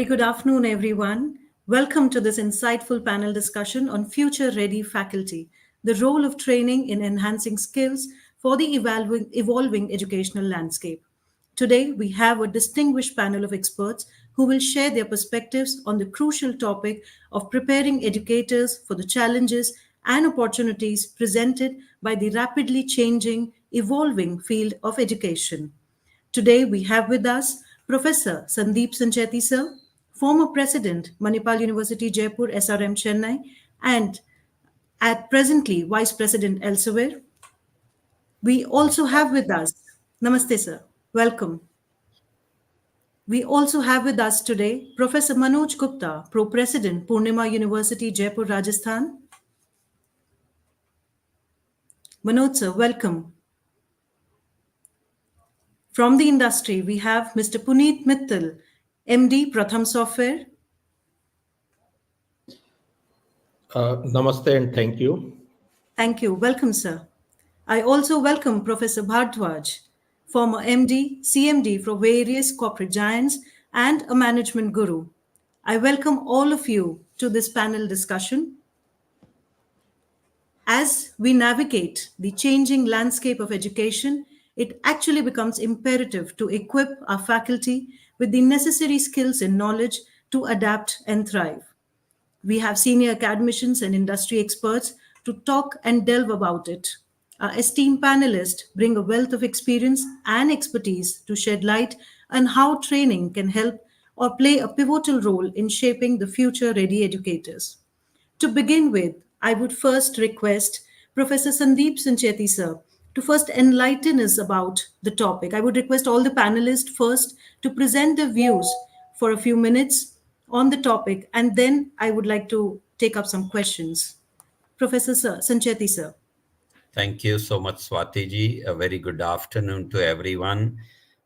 good afternoon, everyone. Welcome to this insightful panel discussion on future ready faculty, the role of training in enhancing skills for the evolving educational landscape. Today, we have a distinguished panel of experts who will share their perspectives on the crucial topic of preparing educators for the challenges and opportunities presented by the rapidly changing, evolving field of education. Today we have with us Professor Sandeep Sancheti sir, former President, Manipal University, Jaipur, SRM, Chennai, and at presently Vice President elsewhere. We also have with us, Namaste sir, welcome. We also have with us today Professor Manoj Gupta, Pro-President, Purnima University, Jaipur, Rajasthan. Manoj sir, welcome. From the industry, we have Mr. Puneet Mittal, MD, Pratham Software. Namaste and thank you. Thank you. Welcome, sir. I also welcome Professor Bhardwaj, former MD, CMD for various corporate giants, and a management guru. I welcome all of you to this panel discussion. As we navigate the changing landscape of education, it actually becomes imperative to equip our faculty with the necessary skills and knowledge to adapt and thrive. We have senior academicians and industry experts to talk and delve about it. Our esteemed panelists bring a wealth of experience and expertise to shed light on how training can help or play a pivotal role in shaping the future ready educators. To begin with, I would first request Professor Sandeep Sancheti sir to first enlighten us about the topic. I would request all the panelists first to present their views for a few minutes on the topic, and then I would like to take up some questions. Professor sir, Sancheti sir. Thank you so much, Swati ji. A very good afternoon to everyone.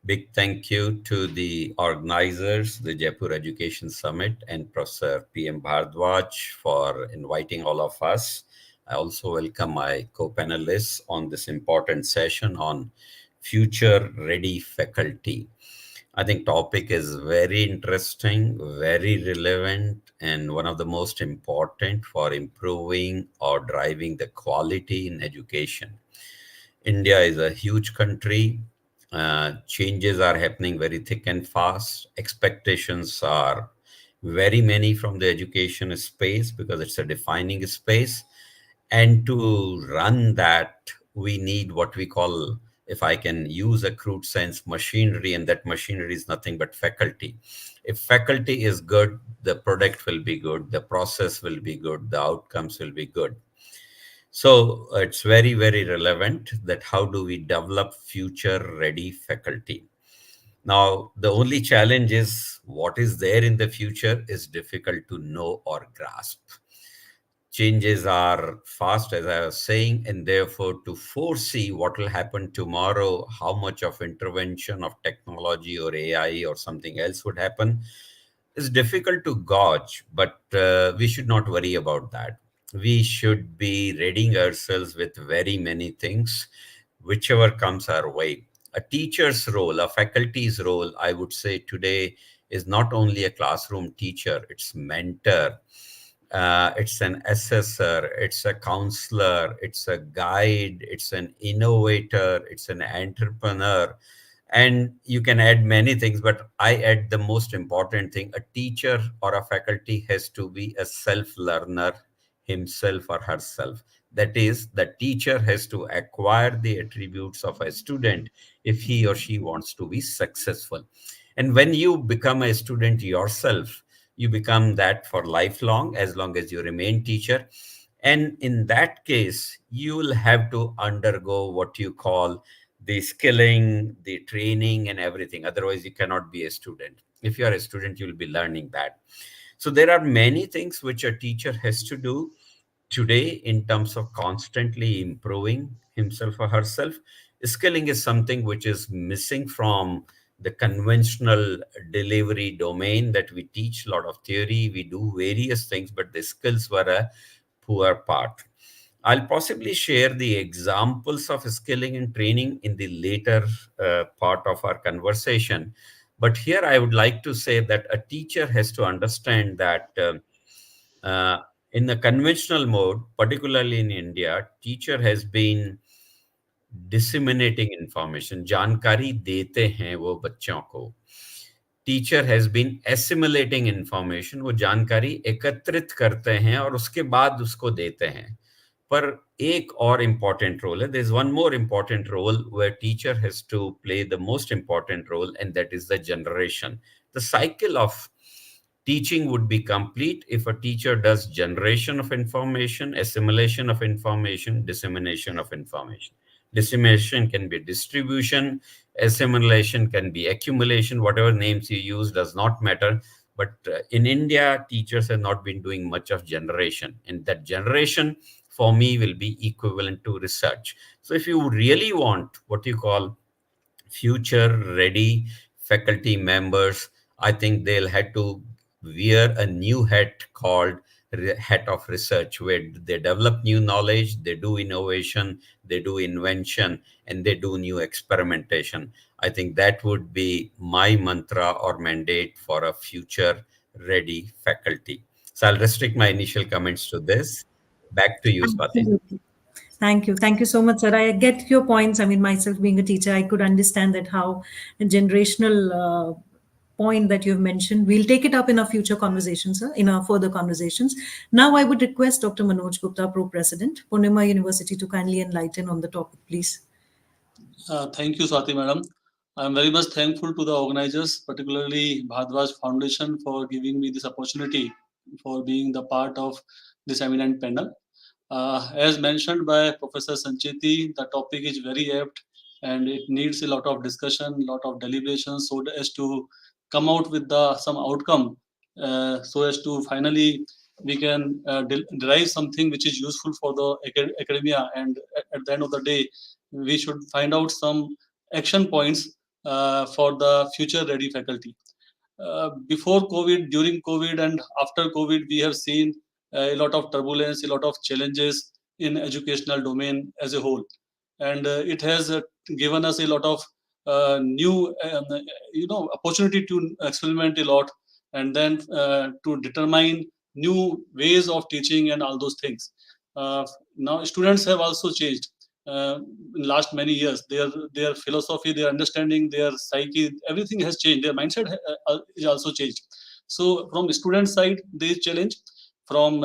Big thank you to the organizers, the Jaipur Education Summit, and Professor P.M. Bhardwaj for inviting all of us. I also welcome my co-panelists on this important session on future ready faculty. I think topic is very interesting, very relevant, and one of the most important for improving or driving the quality in education. India is a huge country. Changes are happening very thick and fast. Expectations are very many from the education space because it's a defining space. And to run that, we need what we call, if I can use a crude sense, machinery, and that machinery is nothing but faculty. If faculty is good, the product will be good, the process will be good, the outcomes will be good. So it's very, very relevant that how do we develop future ready faculty. Now, the only challenge is what is there in the future is difficult to know or grasp. Changes are fast, as I was saying, and therefore to foresee what will happen tomorrow, how much of intervention of technology or AI or something else would happen is difficult to gauge, but we should not worry about that. We should be readying ourselves with very many things, whichever comes our way. A teacher's role, a faculty's role, I would say today is not only a classroom teacher, it's mentor. It's an assessor, it's a counselor, it's a guide, it's an innovator, it's an entrepreneur, and you can add many things, but I add the most important thing. A teacher or a faculty has to be a self-learner himself or herself. That is, the teacher has to acquire the attributes of a student if he or she wants to be successful. And when you become a student yourself, you become that for lifelong, as long as you remain teacher. And in that case, you will have to undergo what you call the skilling, the training, and everything. Otherwise, you cannot be a student. If you are a student, you will be learning that. So there are many things which a teacher has to do today in terms of constantly improving himself or herself. Skilling is something which is missing from the conventional delivery domain that we teach a lot of theory. We do various things, but the skills were a poor part. I'll possibly share the examples of skilling and training in the later part of our conversation. But here I would like to say that a teacher has to understand that uh, in the conventional mode, particularly in India, teacher has been disseminating information, जानकारी देते हैं वो बच्चों को. Teacher has been assimilating information, वो जानकारी एकत्रित करते हैं और उसके बाद उसको देते हैं. पर एक और इम्पॉर्टेंट रोल है, there is one more important role where teacher has to play the most important role, and that is the generation. The cycle of teaching would be complete if a teacher does generation of information, assimilation of information, dissemination of information. Dissemination can be distribution, assimilation can be accumulation, whatever names you use does not matter. But in India, teachers have not been doing much of generation, and that generation for me will be equivalent to research. So if you really want what you call future ready faculty members, I think they'll have to wear a new hat called hat of research, where they develop new knowledge, they do innovation, they do invention, and they do new experimentation. I think that would be my mantra or mandate for a future ready faculty. So I'll restrict my initial comments to this. Back to you, Swati. Absolutely. Thank you. Thank you so much, sir. I get your points. I mean, myself being a teacher, I could understand that how a generational point that you've mentioned. We'll take it up in our future conversations, sir, in our further conversations. Now, I would request Dr. Manoj Gupta, Pro-President, Purnima University, to kindly enlighten on the topic, please. Thank you, Swati Madam. I'm very much thankful to the organizers, particularly Bhadwaj Foundation, for giving me this opportunity for being the part of this eminent panel. As mentioned by Professor Sancheti, the topic is very apt and it needs a lot of discussion, lot of deliberation, so as to come out with some outcome, so as to finally we can derive something which is useful for the academia, and at the end of the day, we should find out some action points for the future ready faculty. Before COVID, during COVID, and after COVID, we have seen a lot of turbulence, a lot of challenges in educational domain as a whole, and it has given us a lot of new, opportunity to experiment a lot, and then to determine new ways of teaching and all those things. Now, students have also changed in last many years. Their philosophy, their understanding, their psyche, everything has changed. Their mindset is also changed. So from student side, there is challenge. From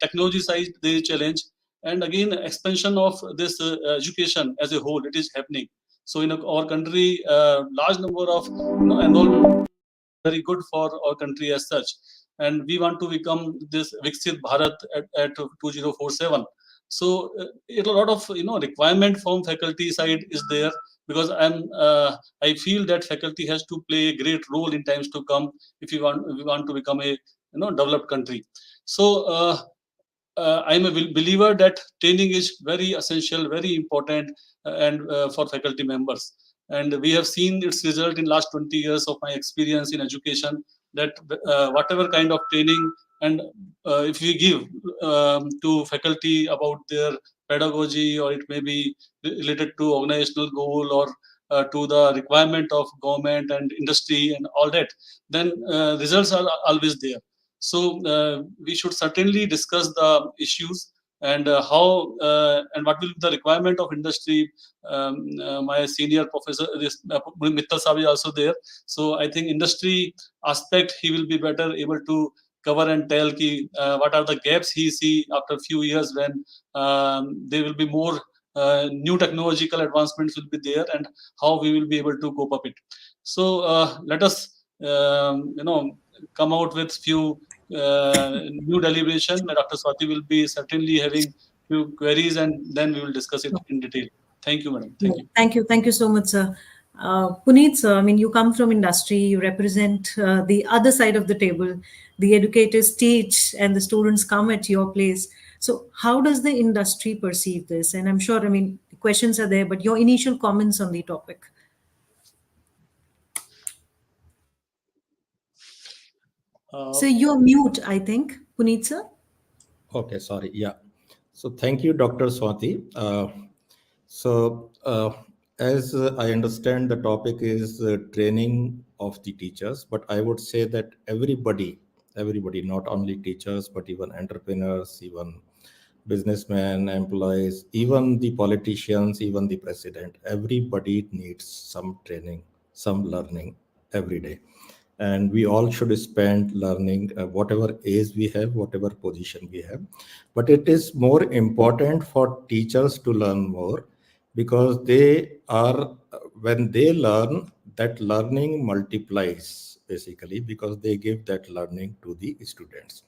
technology side, there is challenge. And again, expansion of this education as a whole, it is happening. So in our country, large number of enrollment very good for our country as such. And we want to become this Viksit Bharat at 2047. So a lot of requirement from faculty side is there, because I feel that faculty has to play a great role in times to come if we want to become a developed country. So I'm a believer that training is very essential, very important, and for faculty members. And we have seen its result in last 20 years of my experience in education, that whatever kind of training and if we give to faculty about their pedagogy, or it may be related to organizational goal, or to the requirement of government and industry and all that, then results are always there. So we should certainly discuss the issues and how and what will be the requirement of industry. My senior professor, Mittal Saab, is also there. So I think industry aspect, he will be better able to cover and tell what are the gaps he see after a few years, when there will be more new technological advancements will be there, and how we will be able to cope up it. So let us come out with few new deliberation. Dr. Swati will be certainly having few queries, and then we will discuss it in detail. Thank you, madam. Thank you. Thank you. Thank you so much, sir. Puneet, sir, I mean, you come from industry, you represent the other side of the table. The educators teach and the students come at your place. So how does the industry perceive this? And I'm sure, I mean, the questions are there, but your initial comments on the topic. So you're mute, I think, Puneet, sir. Okay, sorry. Yeah. So thank you, Dr. Swati. as I understand, the topic is training of the teachers, but I would say that everybody, not only teachers, but even entrepreneurs, even businessmen, employees, even the politicians, even the president, everybody needs some training, some learning every day. And we all should spend learning whatever age we have, whatever position we have. But it is more important for teachers to learn more, because they are, when they learn, that learning multiplies basically, because they give that learning to the students.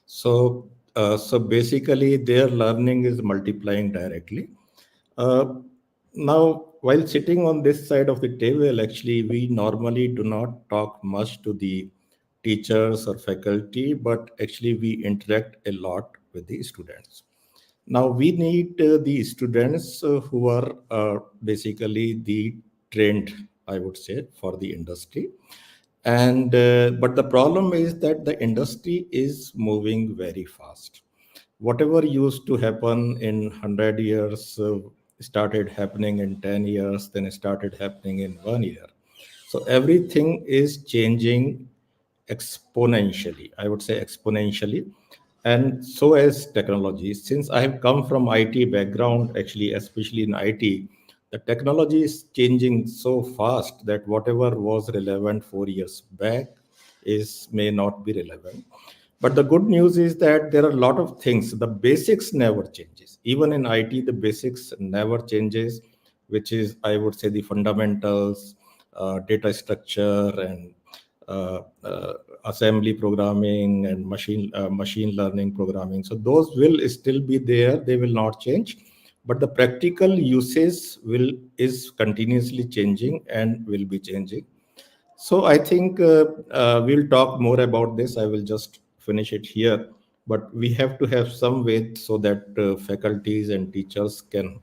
So basically, their learning is multiplying directly. Uh, Now, while sitting on this side of the table, actually, we normally do not talk much to the teachers or faculty, but actually, we interact a lot with the students. Now, we need the students who are basically the trained, I would say, for the industry. And but the problem is that the industry is moving very fast. Whatever used to happen in 100 years started happening in 10 years, then it started happening in 1 year. So everything is changing exponentially, I would say exponentially. And so as technology, since I have come from IT background, actually, especially in IT, the technology is changing so fast that whatever was relevant 4 years back is may not be relevant. But the good news is that there are a lot of things. The basics never changes. Even in IT, the basics never changes, which is, I would say, the fundamentals, data structure, and uh, uh, assembly programming, and machine learning programming. So those will still be there. They will not change. But the practical usage will is continuously changing and will be changing. So I think we'll talk more about this. I will just finish it here. But we have to have some way so that faculties and teachers can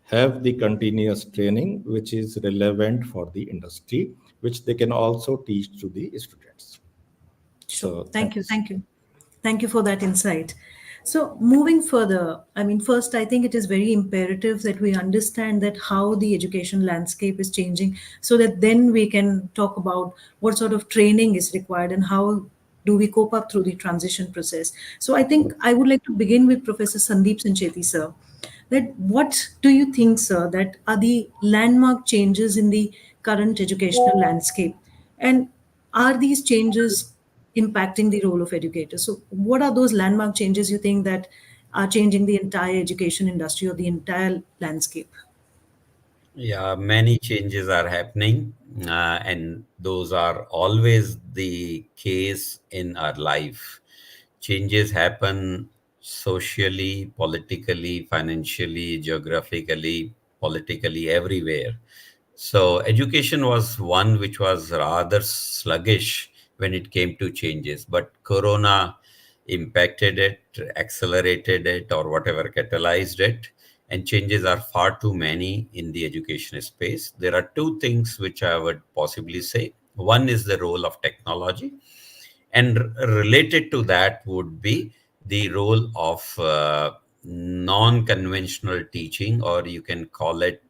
have the continuous training which is relevant for the industry, which they can also teach to the students. Sure. So Thank you. thanks. Thank you. Thank you for that insight. So, moving further, I mean, first, I think it is very imperative that we understand that how the education landscape is changing, so that then we can talk about what sort of training is required and how do we cope up through the transition process. So, I think I would like to begin with Professor Sandeep Sancheti, sir. That what do you think, sir, that are the landmark changes in the current educational landscape? And are these changes impacting the role of educators? So, what are those landmark changes you think that are changing the entire education industry or the entire landscape? Yeah, many changes are happening, and those are always the case in our life. Changes happen socially, politically, financially, geographically, politically, everywhere. So, education was one which was rather sluggish when it came to changes, but Corona impacted it, accelerated it, or whatever catalyzed it, and changes are far too many in the education space. There are two things which I would possibly say. One is the role of technology, and related to that would be the role of non conventional teaching, or you can call it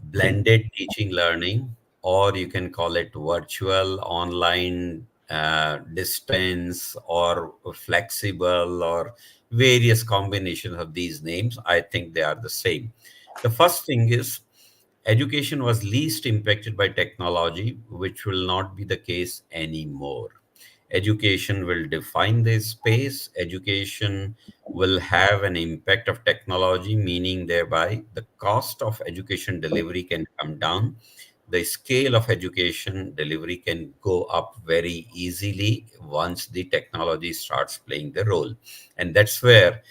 blended teaching learning, or you can call it virtual, online, distance, or flexible, or various combinations of these names. I think they are the same. The first thing is education was least impacted by technology, which will not be the case anymore. Education will define this space. Education will have an impact of technology, meaning thereby the cost of education delivery can come down. The scale of education delivery can go up very easily once the technology starts playing the role. And that's where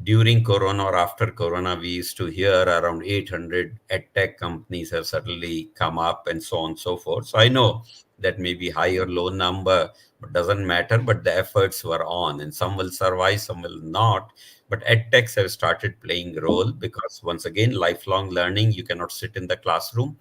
during Corona or after Corona, we used to hear around 800 edtech companies have suddenly come up and so on and so forth. So I know that may be high or low number, but doesn't matter. But the efforts were on, and some will survive, some will not. But edtechs have started playing a role because once again, lifelong learning, you cannot sit in the classroom,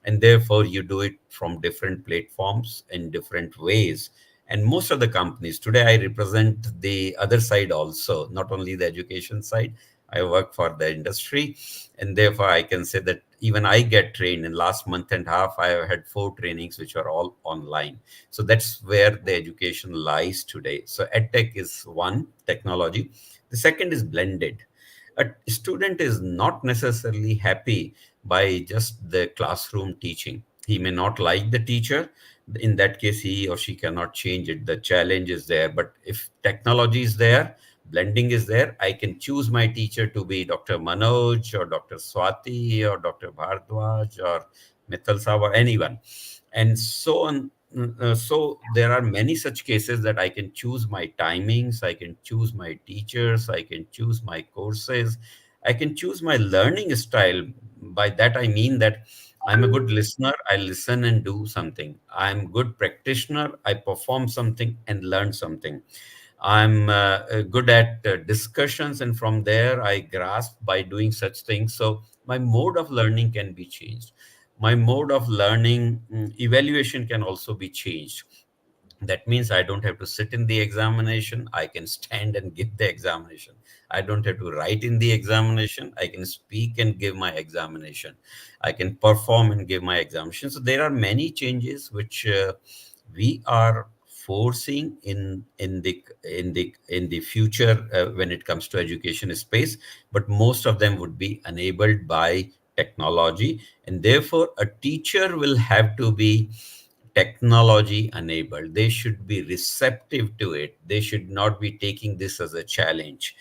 and therefore you do it from different platforms in different ways. And most of the companies today, I represent the other side also, not only the education side. I work for the industry, and therefore I can say that even I get trained. In last month and a half, I have had 4 trainings which are all online. So that's where the education lies today. So edtech is one technology. The second is blended. A student is not necessarily happy by just the classroom teaching. He may not like the teacher. In that case, he or she cannot change it. The challenge is there. But if technology is there, blending is there, I can choose my teacher to be Dr. Manoj or Dr. Swati or Dr. Bhardwaj or Mithal Saab or anyone. And so on. So there are many such cases that I can choose my timings, I can choose my teachers, I can choose my courses, I can choose my learning style. By that I mean that I'm a good listener, I listen and do something. I'm good practitioner, I perform something and learn something. I'm good at discussions, and from there I grasp by doing such things. So my mode of learning can be changed. My mode of learning, evaluation can also be changed. That means I don't have to sit in the examination. I can stand and give the examination. I don't have to write in the examination. I can speak and give my examination. I can perform and give my examination. So there are many changes which we are foreseeing in the future when it comes to education space, but most of them would be enabled by technology, and therefore a teacher will have to be technology enabled. They should be receptive to it. They should not be taking this as a challenge.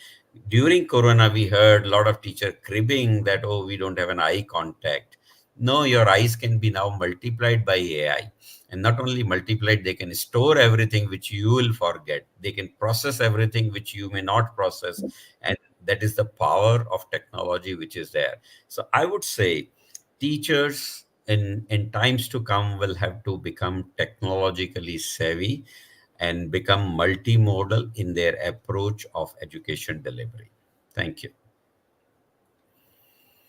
During Corona, we heard a lot of teacher cribbing that, oh, we don't have an eye contact. No, your eyes can be now multiplied by AI. And not only multiplied, they can store everything which you will forget. They can process everything which you may not process. And that is the power of technology which is there. So I would say teachers in times to come will have to become technologically savvy and become multimodal in their approach of education delivery. Thank you.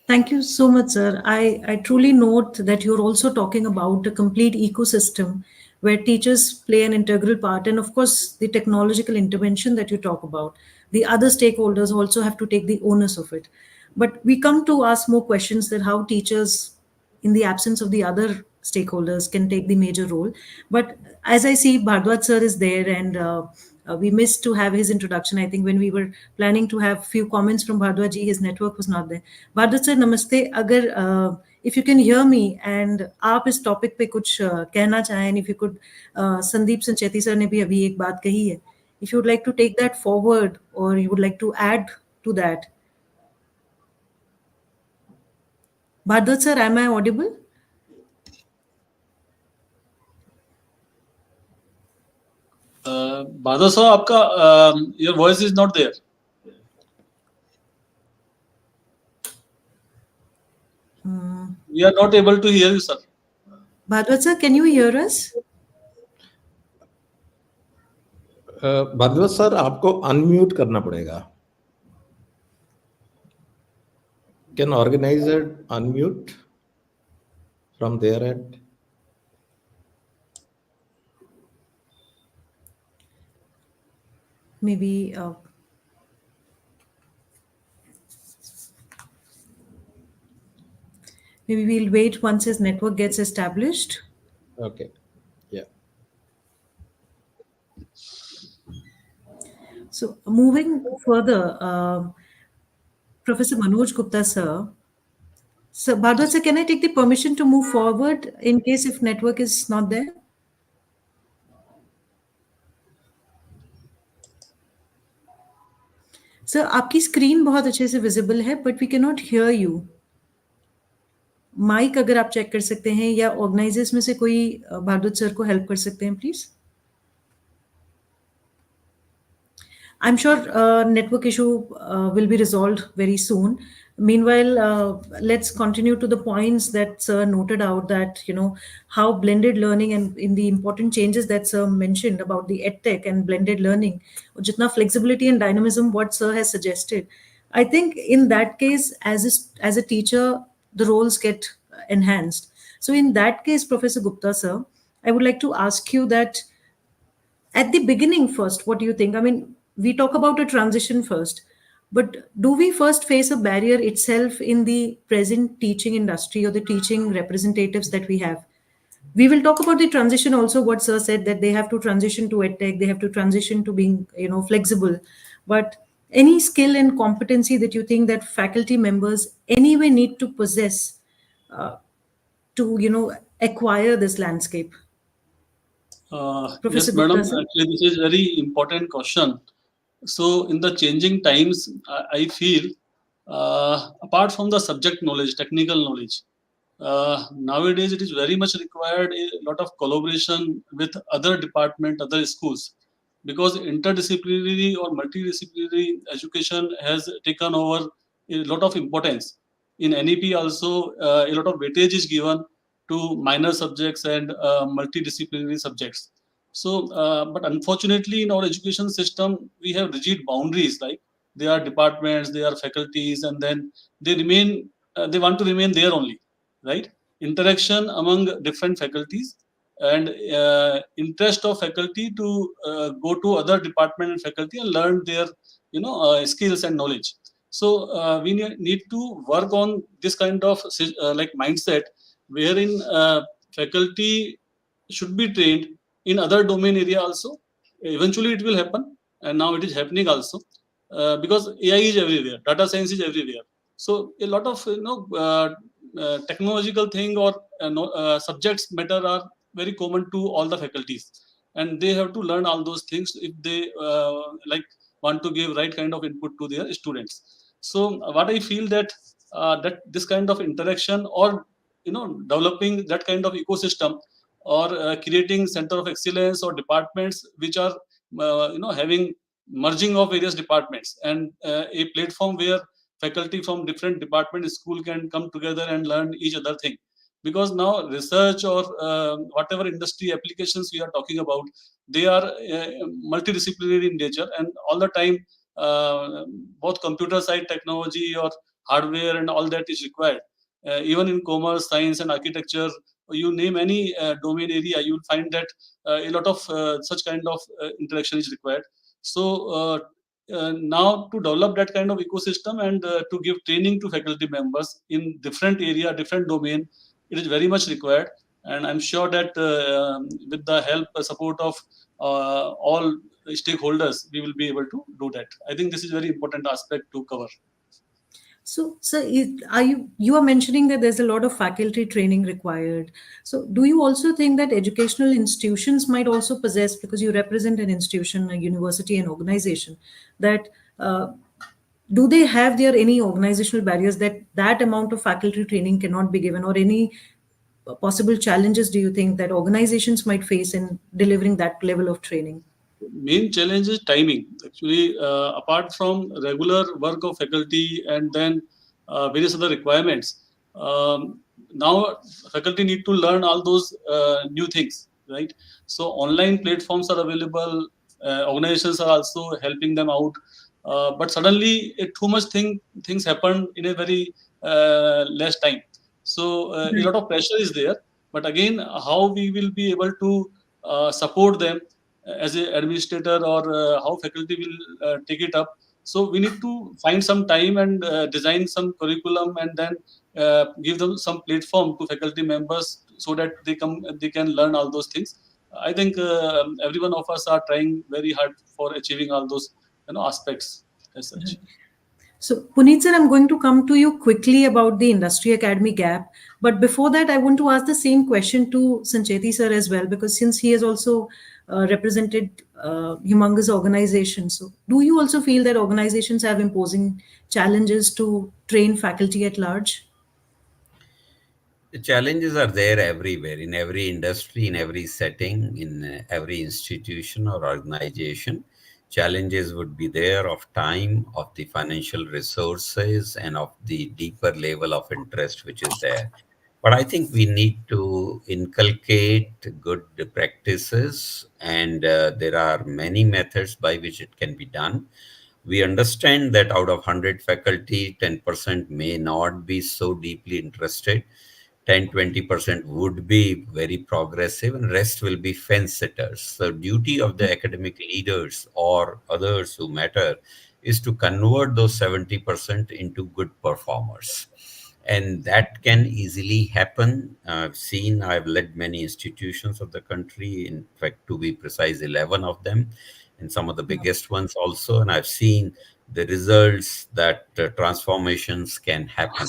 Thank you so much, sir. I truly note that you're also talking about a complete ecosystem where teachers play an integral part. And of course, the technological intervention that you talk about, the other stakeholders also have to take the onus of it. But we come to ask more questions that how teachers, in the absence of the other stakeholders, can take the major role. But as I see, Bhardwaj sir is there, and we missed to have his introduction. I think when we were planning to have few comments from Bhardwaj ji, his network was not there. Bhardwaj sir, namaste. Agar if you can hear me and आप इस topic पे कुछ कहना चाहें, if you could, Sandeep Sancheti sir ने भी अभी एक बात कही है. If you would like to take that forward or you would like to add to that. Bhardwaj sir, am I audible? Bhadra sir, आपका your voice is not there. We are not able to hear you, sir. Bhardwaj sir, can you hear us? Bhargav sir आपको unmute करना पड़ेगा. Can organizer unmute from their end? Maybe maybe we'll wait once his network gets established. Okay. Yeah. So moving further, Professor Manoj Gupta sir. So Bhardwaj sir, can I take the permission to move forward in case if network is not there? Sir आपकी screen बहुत अच्छे से visible है but we can not hear you. Mic अगर आप check कर सकते हैं या ऑर्गेनाइजर्स में से कोई भारद्वाज सर को हेल्प कर सकते हैं please. I'm sure network issue will be resolved very soon. Meanwhile, let's continue to the points that Sir noted out, that how blended learning and in the important changes that Sir mentioned about the edtech and blended learning, jitna flexibility and dynamism what Sir has suggested. I think in that case, as a teacher, the roles get enhanced. So in that case, Professor Gupta sir, I would like to ask you that at the beginning first, what do you think? I mean, we talk about a transition first. But do we first face a barrier itself in the present teaching industry or the teaching representatives that we have? We will talk about the transition also, what sir said, that they have to transition to edtech, they have to transition to being, flexible. But any skill and competency that you think that faculty members anyway need to possess to, acquire this landscape? Professor Yes, madam. Gupta, sir? Actually, this is very important question. So, in the changing times, I feel apart from the subject knowledge, technical knowledge, nowadays it is very much required a lot of collaboration with other department, other schools, because interdisciplinary or multidisciplinary education has taken over a lot of importance. In NEP also, a lot of weightage is given to minor subjects and multidisciplinary subjects. So, but unfortunately, in our education system, we have rigid boundaries. Like they are departments, they are faculties, and then they remain. They want to remain there only, right? Interaction among different faculties and interest of faculty to go to other department and faculty and learn their skills and knowledge. So we need to work on this kind of like mindset wherein faculty should be trained in other domain area also. Eventually it will happen, and now it is happening also, because AI is everywhere, data science is everywhere. So a lot of technological thing or subjects matter are very common to all the faculties, and they have to learn all those things if they like want to give right kind of input to their students. So what I feel that that this kind of interaction or developing that kind of ecosystem or creating center of excellence or departments which are having merging of various departments and a platform where faculty from different department school can come together and learn each other thing, because now research or whatever industry applications we are talking about, they are multidisciplinary in nature, and all the time both computer side technology or hardware and all that is required. Even in commerce, science and architecture, you name any domain area, you will find that a lot of such kind of interaction is required. So now to develop that kind of ecosystem and to give training to faculty members in different area, different domain, it is very much required. And I'm sure that with the help, support of all stakeholders, we will be able to do that. I think this is very important aspect to cover. So, sir, you are mentioning that there's a lot of faculty training required. So, do you also think that educational institutions might also possess, because you represent an institution, a university, an organization, that do they have there any organizational barriers that that amount of faculty training cannot be given, or any possible challenges do you think that organizations might face in delivering that level of training? Main challenge is timing. Actually, apart from regular work of faculty and then various other requirements, now faculty need to learn all those new things, right? So online platforms are available. Organizations are also helping them out. But suddenly, too much things happen in a very less time. So a lot of pressure is there. But again, how we will be able to support them as an administrator, or how faculty will take it up. So we need to find some time and design some curriculum, and then give them some platform to faculty members so that they can learn all those things. I think every one of us are trying very hard for achieving all those aspects as such. So, Puneet sir, I'm going to come to you quickly about the industry academy gap. But before that, I want to ask the same question to Sancheti sir as well, because since he has also represented humongous organizations. So, do you also feel that organizations have imposing challenges to train faculty at large? The challenges are there everywhere, in every industry, in every setting, in every institution or organization. Challenges would be there of time, of the financial resources, and of the deeper level of interest which is there. But I think we need to inculcate good practices, and there are many methods by which it can be done. We understand that out of 100 faculty, 10% may not be so deeply interested. 10-20% would be very progressive, and rest will be fence sitters. So duty of the academic leaders or others who matter is to convert those 70% into good performers. And that can easily happen. I've led many institutions of the country, in fact, to be precise, 11 of them, and some of the biggest ones also. And I've seen the results that transformations can happen.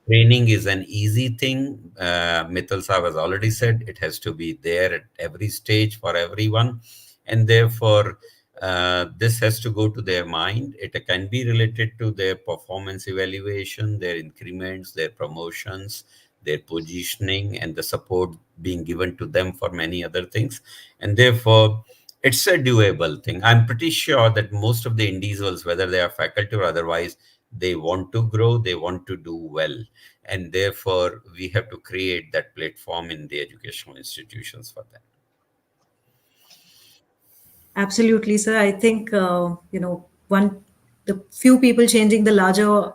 Training is an easy thing. Mittal Saab has already said it has to be there at every stage for everyone. And therefore, this has to go to their mind. It can be related to their performance evaluation, their increments, their promotions, their positioning, and the support being given to them for many other things. And therefore, it's a doable thing. I'm pretty sure that most of the individuals, whether they are faculty or otherwise, they want to grow, they want to do well. And therefore, we have to create that platform in the educational institutions for them. Absolutely, sir. I think the few people changing the larger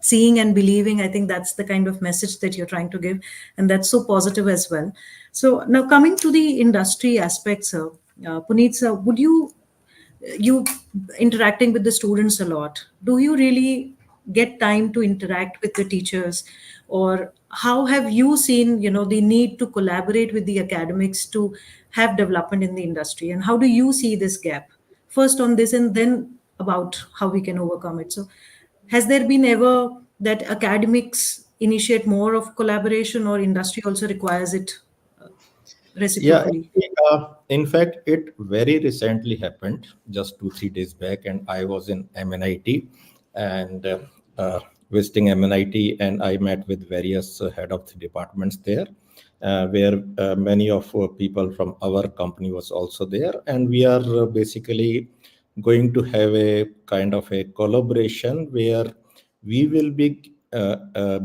seeing and believing. I think that's the kind of message that you're trying to give, and that's so positive as well. So now coming to the industry aspect, sir, Puneet, sir, would you interacting with the students a lot, do you really get time to interact with the teachers, or how have you seen the need to collaborate with the academics to have development in the industry, and how do you see this gap, first on this and then about how we can overcome it? So has there been ever that academics initiate more of collaboration, or industry also requires it Yeah, reciprocally? in fact, it very recently happened, just 2 3 days back, and I was in MNIT and visiting MNIT, and I met with various head of the departments there, where many of people from our company was also there, and we are basically going to have a kind of a collaboration where we will be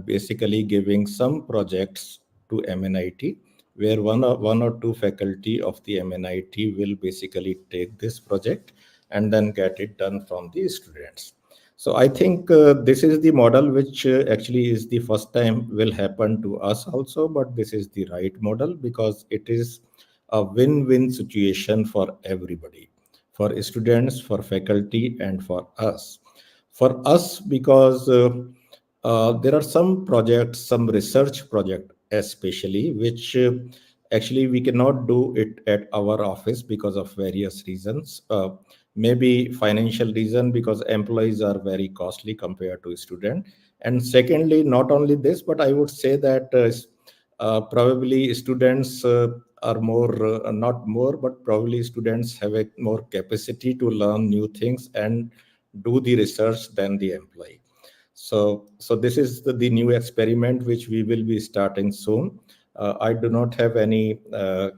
basically giving some projects to MNIT, where one or two faculty of the MNIT will basically take this project and then get it done from the students. So I think this is the model which actually is the first time will happen to us also, but this is the right model because it is a win-win situation for everybody, for students, for faculty, and for us. For us, because there are some projects, some research project especially, which actually we cannot do it at our office because of various reasons. Maybe financial reason, because employees are very costly compared to student. And secondly, not only this, but I would say that probably students are more, not more, but probably students have a more capacity to learn new things and do the research than the employee. So this is the new experiment which we will be starting soon. I do not have any,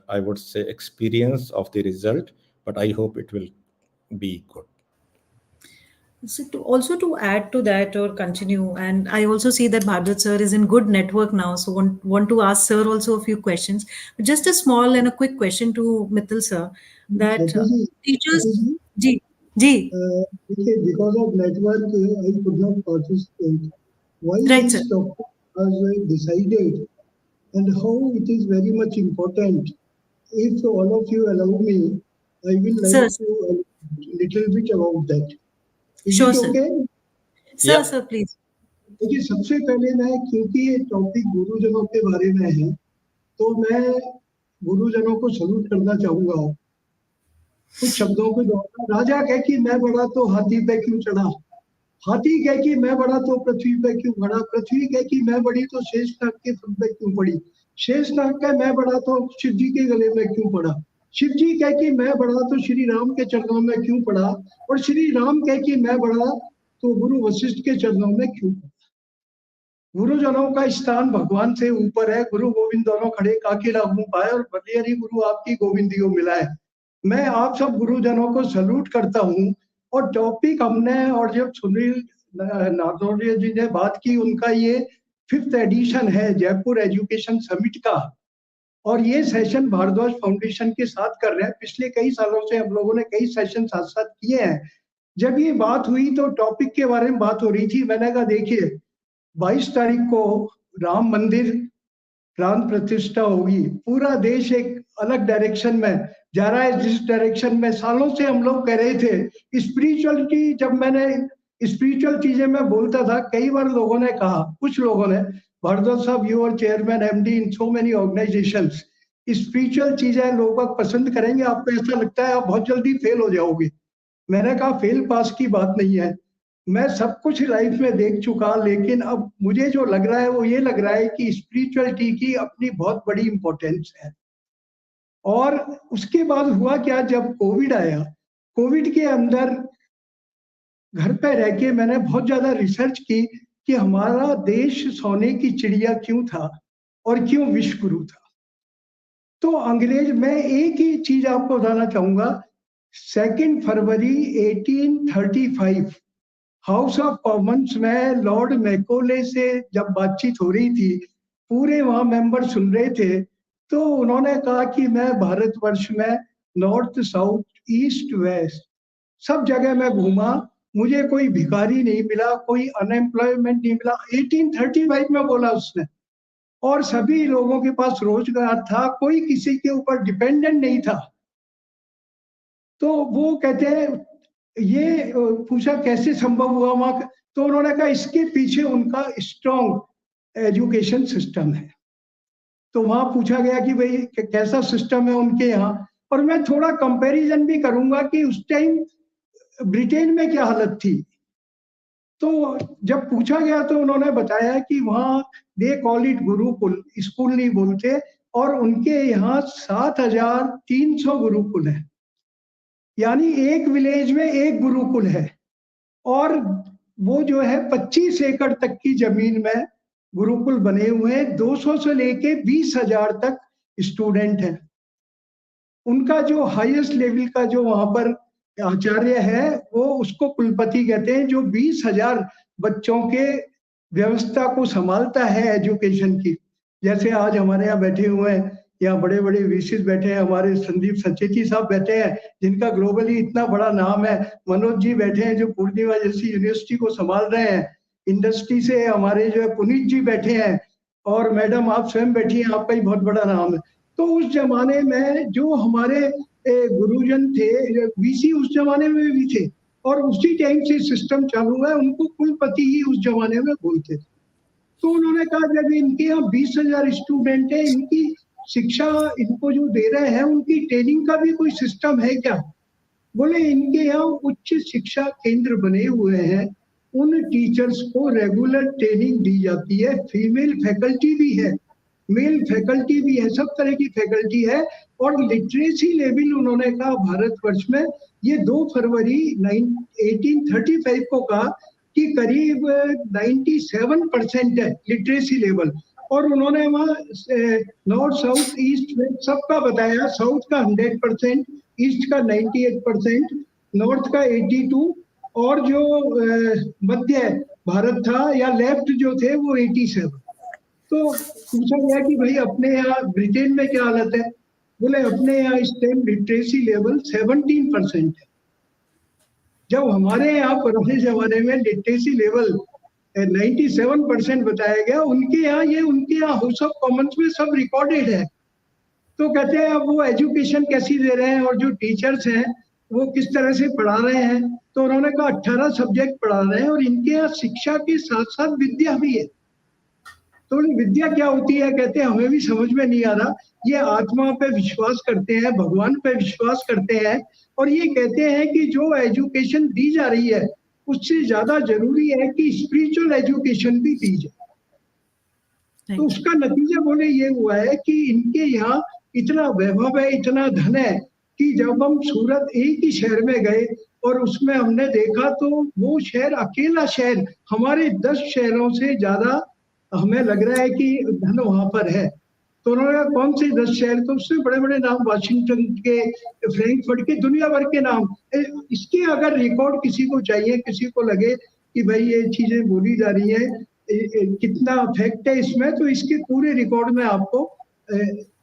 I would say, experience of the result, but I hope it will be good. So to add to that or continue, and I also see that Bhargat sir is in good network now, so want to ask sir also a few questions. Just a small and a quick question to Mittal sir, that teachers, ji, ji, Okay, because of network, I could not participate. Why right sir, this topic was decided and how it is very much important. If all of you allow me, I will sir, like to a little bit about that. Is sure it sir, okay? sir, Yeah. sir, please, देखिए सबसे पहले मैं क्योंकि ये topic गुरुजनों के बारे में है तो मैं गुरुजनों को सल्यूट करना चाहूंगा कुछ शब्दों को दोहरा राजा कह कि मैं बड़ा तो हाथी पे क्यों चढ़ा हाथी कह कि मैं बड़ा तो पृथ्वी पे क्यों खड़ा पृथ्वी कह कि मैं बड़ी तो शेषनाग के फन पे क्यों पड़ी शेषनाग कह मैं बड़ा तो शिव जी के गले में क्यों पड़ा शिव जी कह कि मैं बड़ा तो श्री राम के चरणों में क्यों पड़ा और श्री राम कह कि मैं बड़ा तो गुरु वशिष्ठ के चरणों में क्यों पड़ा गुरुजनों का स्थान भगवान से ऊपर है गुरु गोविंद दोनों खड़े काके लागू पाए और बलियरी गुरु आपकी गोविंदियों मिलाए मैं आप सब गुरुजनों को सल्यूट करता हूँ और टॉपिक हमने और जब सुनील नारनौलिया जी ने बात की उनका ये 5th एडिशन है जयपुर एजुकेशन समिट का और ये सेशन भारद्वाज फाउंडेशन के साथ कर रहे हैं पिछले कई सालों से हम लोगों ने कई सेशन साथ साथ किए हैं जब ये बात हुई तो टॉपिक के बारे में बात हो रही थी मैंने कहा देखिए 22 तारीख को राम मंदिर प्राण प्रतिष्ठा होगी पूरा देश एक अलग डायरेक्शन में जा रहा है जिस डायरेक्शन में सालों से हम लोग कह रहे थे। स्पिरिचुअलिटी, जब मैंने स्पिरिचुअल चीजें मैं बोलता था, कई बार लोगों ने कहा, कुछ लोगों ने, भारद्वाज साहब you are chairman MD in so many organisations, spiritual चीजें लोग पसंद करेंगे, आपको ऐसा लगता है आप बहुत जल्दी फेल हो जाओगे। मैंने कहा फेल पास की बात नहीं है, मैं सब कुछ लाइफ में देख चुका, लेकिन अब मुझे जो लग रहा है वो ये लग रहा है कि स्पिरिचुअलिटी की अपनी बहुत बड़ी इंपॉर्टेंस है। और उसके बाद हुआ क्या, जब कोविड आया, कोविड के अंदर घर पे रह के मैंने बहुत ज्यादा रिसर्च की कि हमारा देश सोने की चिड़िया क्यों था और क्यों विश्व गुरु था। तो अंग्रेज में एक ही चीज आपको बताना चाहूंगा, 2 फरवरी 1835 हाउस ऑफ कॉमन्स में लॉर्ड मैकोले से जब बातचीत हो रही थी, पूरे वहां मेंबर सुन रहे थे, तो उन्होंने कहा कि मैं भारतवर्ष में नॉर्थ साउथ ईस्ट वेस्ट सब जगह मैं घूमा, मुझे कोई भिखारी नहीं मिला, कोई अनएम्प्लॉयमेंट नहीं मिला। 1835 में बोला उसने, और सभी लोगों के पास रोजगार था, कोई किसी के ऊपर डिपेंडेंट नहीं था। तो वो कहते हैं, ये पूछा कैसे संभव हुआ वहां, तो उन्होंने कहा इसके पीछे उनका स्ट्रॉन्ग एजुकेशन सिस्टम है। तो वहां पूछा गया कि भाई कैसा सिस्टम है उनके यहाँ, और मैं थोड़ा कंपैरिजन भी करूंगा कि उस टाइम ब्रिटेन में क्या हालत थी। तो जब पूछा गया तो उन्होंने बताया कि वहाँ they call it Gurukul, school नहीं बोलते, और उनके यहाँ 7300 गुरुकुल है, यानी एक विलेज में एक गुरुकुल है। और वो जो है 25 एकड़ तक की जमीन में गुरुकुल बने हुए हैं, 200 से लेके 20,000 तक स्टूडेंट हैं। उनका जो हाईएस्ट लेवल का जो वहां पर आचार्य है, वो उसको कुलपति कहते हैं, जो 20,000 बच्चों के व्यवस्था को संभालता है एजुकेशन की। जैसे आज हमारे यहाँ बैठे हुए हैं, यहाँ बड़े बड़े वीसीज बैठे हैं, हमारे संदीप सचेती साहब बैठे हैं जिनका ग्लोबली इतना बड़ा नाम है, मनोज जी बैठे हैं जो पूर्णिमा जैसी यूनिवर्सिटी को संभाल रहे हैं, इंडस्ट्री से हमारे जो है पुनीत जी बैठे हैं, और मैडम आप स्वयं बैठी हैं, आपका ही बहुत बड़ा नाम है। तो उस जमाने में जो हमारे गुरुजन थे, वीसी उस जमाने में भी थे, और उसी टाइम से सिस्टम चालू है, उनको कुलपति ही उस जमाने में बोलते थे। तो उन्होंने कहा जब इनके यहाँ 20,000 स्टूडेंट है, इनकी शिक्षा इनको जो दे रहे हैं, उनकी ट्रेनिंग का भी कोई सिस्टम है क्या? बोले इनके यहाँ उच्च शिक्षा केंद्र बने हुए हैं, उन टीचर्स को रेगुलर ट्रेनिंग दी जाती है, फीमेल फैकल्टी भी है, मेल फैकल्टी भी है, सब तरह की फैकल्टी है। और लिटरेसी लेवल उन्होंने कहा भारतवर्ष में, ये 2 फरवरी 1835 को कहा कि करीब 97% है लिटरेसी लेवल। और उन्होंने वहाँ नॉर्थ साउथ ईस्ट वेस्ट सबका बताया, साउथ का 100%, ईस्ट का 98%, नॉर्थ का 82%, और जो मध्य भारत था या लेफ्ट जो थे वो 87। तो पूछा गया कि भाई अपने यहाँ ब्रिटेन में क्या हालत है? बोले अपने यहाँ इस टाइम लिटरेसी लेवल 17% है। जब हमारे यहाँ पुराने जमाने में लिटरेसी लेवल 97% बताया गया, उनके यहाँ हाउस ऑफ कॉमन्स में सब रिकॉर्डेड है। तो कहते हैं अब वो एजुकेशन कैसी दे रहे हैं और जो टीचर्स हैं वो किस तरह से पढ़ा रहे हैं। तो उन्होंने कहा 18 सब्जेक्ट पढ़ा रहे हैं, और इनके यहाँ शिक्षा के साथ साथ विद्या भी है। तो विद्या क्या होती है? कहते हैं हमें भी समझ में नहीं आ रहा। ये आत्मा पे विश्वास करते हैं, भगवान पे विश्वास करते हैं, और ये कहते हैं कि जो एजुकेशन दी जा रही है उससे ज्यादा जरूरी है कि स्पिरिचुअल एजुकेशन भी दी जाए। तो उसका नतीजा बोले ये हुआ है कि इनके यहाँ इतना वैभव है, इतना धन है कि जब हम सूरत एक ही शहर में गए और उसमें हमने देखा तो वो शहर, अकेला शहर, हमारे 10 शहरों से ज्यादा हमें लग रहा है कि धन वहां पर है। तो उन्होंने कहा कौन से 10 शहर? तो उससे बड़े बड़े नाम, वाशिंगटन के, फ्रैंकफर्ट के, दुनिया भर के नाम। इसके अगर रिकॉर्ड किसी को चाहिए, किसी को लगे कि भाई ये चीजें बोली जा रही है, कितना फैक्ट है इसमें, तो इसके पूरे रिकॉर्ड में आपको